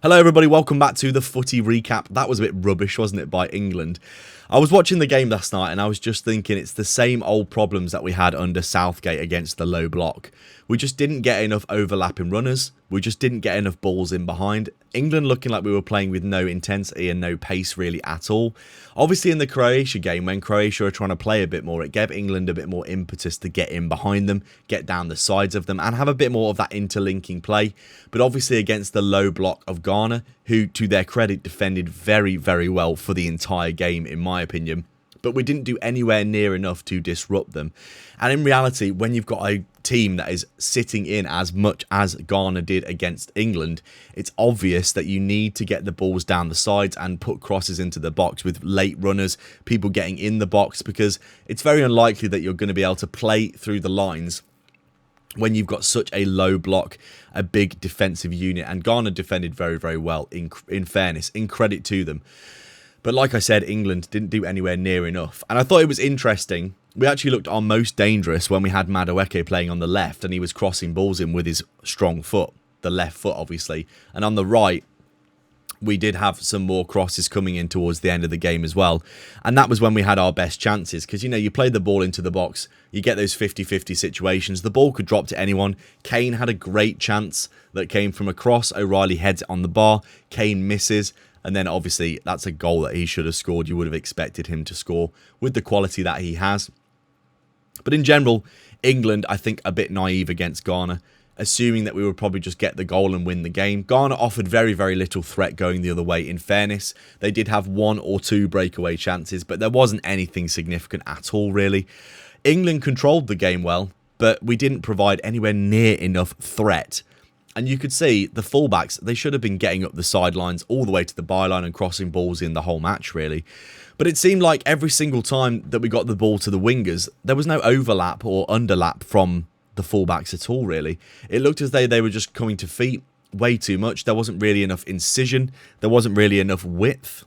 Hello everybody, welcome back to the footy recap. That was a bit rubbish, wasn't it, by England? I was watching the game last night and I was just thinking it's the same old problems that we had under Southgate against the low block. We just didn't get enough overlapping runners. We just didn't get enough balls in behind. England looking like we were playing with no intensity and no pace really at all. Obviously in the Croatia game, when Croatia are trying to play a bit more, it gave England a bit more impetus to get in behind them, get down the sides of them and have a bit more of that interlinking play. But obviously against the low block of Ghana, who to their credit defended very, very well for the entire game in my opinion. But we didn't do anywhere near enough to disrupt them. And in reality, when you've got a team that is sitting in as much as Ghana did against England, it's obvious that you need to get the balls down the sides and put crosses into the box with late runners, people getting in the box, because it's very unlikely that you're going to be able to play through the lines when you've got such a low block, a big defensive unit. And Ghana defended very, very well, in fairness, in credit to them. But like I said, England didn't do anywhere near enough. And I thought it was interesting. We actually looked our most dangerous when we had Madueke playing on the left and he was crossing balls in with his strong foot. The left foot, obviously. And on the right, we did have some more crosses coming in towards the end of the game as well. And that was when we had our best chances. Because, you know, you play the ball into the box, you get those 50-50 situations. The ball could drop to anyone. Kane had a great chance that came from a cross. O'Reilly heads it on the bar. Kane misses. And then obviously that's a goal that he should have scored. You would have expected him to score with the quality that he has. But in general, England, I think, a bit naive against Ghana, assuming that we would probably just get the goal and win the game. Ghana offered very, very little threat going the other way. In fairness, they did have one or two breakaway chances, but there wasn't anything significant at all, really. England controlled the game well, but we didn't provide anywhere near enough threat. And you could see the fullbacks, they should have been getting up the sidelines all the way to the byline and crossing balls in the whole match, really. But it seemed like every single time that we got the ball to the wingers, there was no overlap or underlap from the fullbacks at all, really. It looked as though they were just coming to feet way too much. There wasn't really enough incision. There wasn't really enough width.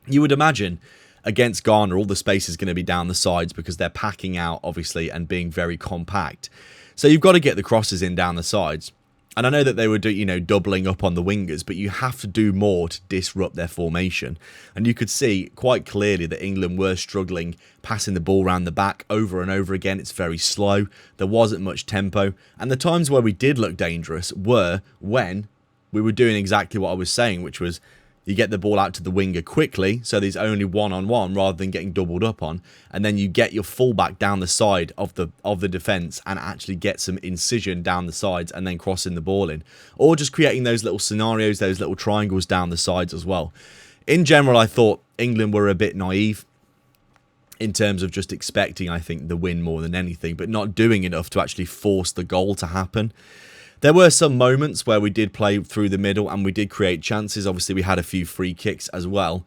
You would imagine against Ghana, all the space is going to be down the sides because they're packing out, obviously, and being very compact. So you've got to get the crosses in down the sides. And I know that they were, doubling up on the wingers, but you have to do more to disrupt their formation. And you could see quite clearly that England were struggling passing the ball around the back over and over again. It's very slow. There wasn't much tempo. And the times where we did look dangerous were when we were doing exactly what I was saying, which was you get the ball out to the winger quickly, so there's only one-on-one rather than getting doubled up on, and then you get your fullback down the side of the defence and actually get some incision down the sides and then crossing the ball in. Or just creating those little scenarios, those little triangles down the sides as well. In general, I thought England were a bit naive in terms of just expecting, I think, the win more than anything, but not doing enough to actually force the goal to happen. There were some moments where we did play through the middle and we did create chances. Obviously, we had a few free kicks as well.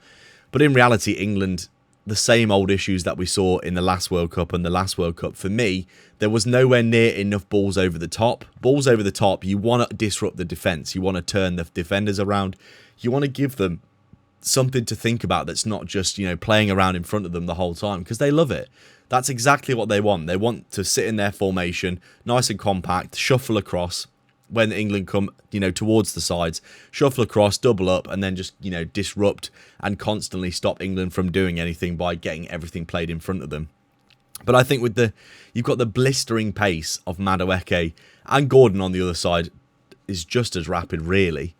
But in reality, England, the same old issues that we saw in the last World Cup and the last World Cup, for me, there was nowhere near enough balls over the top. Balls over the top, you want to disrupt the defence. You want to turn the defenders around. You want to give them something to think about that's not just, playing around in front of them the whole time, because they love it. That's exactly what they want. They want to sit in their formation, nice and compact, shuffle across. When England come, towards the sides, shuffle across, double up, and then just, disrupt and constantly stop England from doing anything by getting everything played in front of them. But I think you've got the blistering pace of Madueke, and Gordon on the other side is just as rapid, really.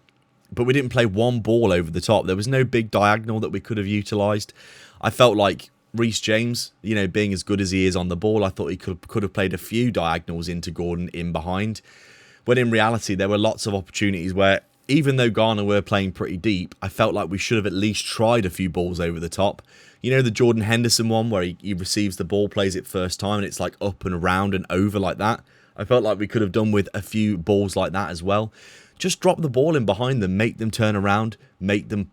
But we didn't play one ball over the top. There was no big diagonal that we could have utilised. I felt like Reece James, being as good as he is on the ball, I thought he could have played a few diagonals into Gordon in behind. When in reality, there were lots of opportunities where, even though Ghana were playing pretty deep, I felt like we should have at least tried a few balls over the top. The Jordan Henderson one where he receives the ball, plays it first time, and it's like up and around and over like that. I felt like we could have done with a few balls like that as well. Just drop the ball in behind them, make them turn around, make them,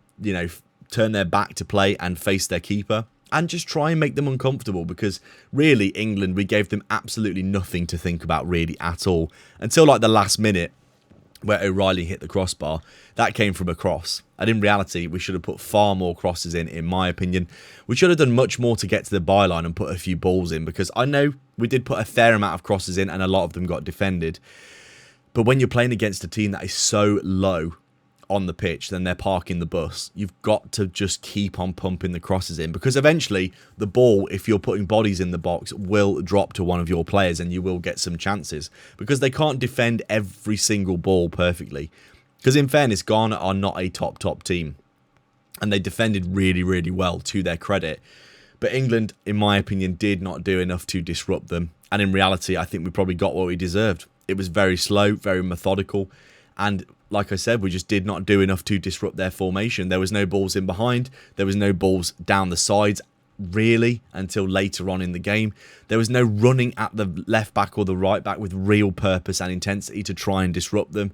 turn their back to play and face their keeper. And just try and make them uncomfortable, because really England, we gave them absolutely nothing to think about really at all. Until like the last minute where O'Reilly hit the crossbar. That came from a cross. And in reality, we should have put far more crosses in my opinion. We should have done much more to get to the byline and put a few balls in, because I know we did put a fair amount of crosses in and a lot of them got defended. But when you're playing against a team that is so low on the pitch, then they're parking the bus. You've got to just keep on pumping the crosses in, because eventually the ball, if you're putting bodies in the box, will drop to one of your players and you will get some chances, because they can't defend every single ball perfectly. Because in fairness, Ghana are not a top team, and they defended really, really well, to their credit. But England, in my opinion, did not do enough to disrupt them. And in reality, I think we probably got what we deserved. It was very slow, very methodical. And like I said, we just did not do enough to disrupt their formation. There was no balls in behind. There was no balls down the sides, really, until later on in the game. There was no running at the left back or the right back with real purpose and intensity to try and disrupt them.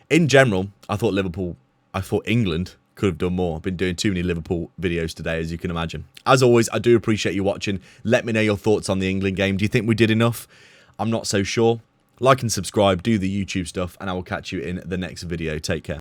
In general, I thought England could have done more. I've been doing too many Liverpool videos today, as you can imagine. As always, I do appreciate you watching. Let me know your thoughts on the England game. Do you think we did enough? I'm not so sure. Like and subscribe, do the YouTube stuff, and I will catch you in the next video. Take care.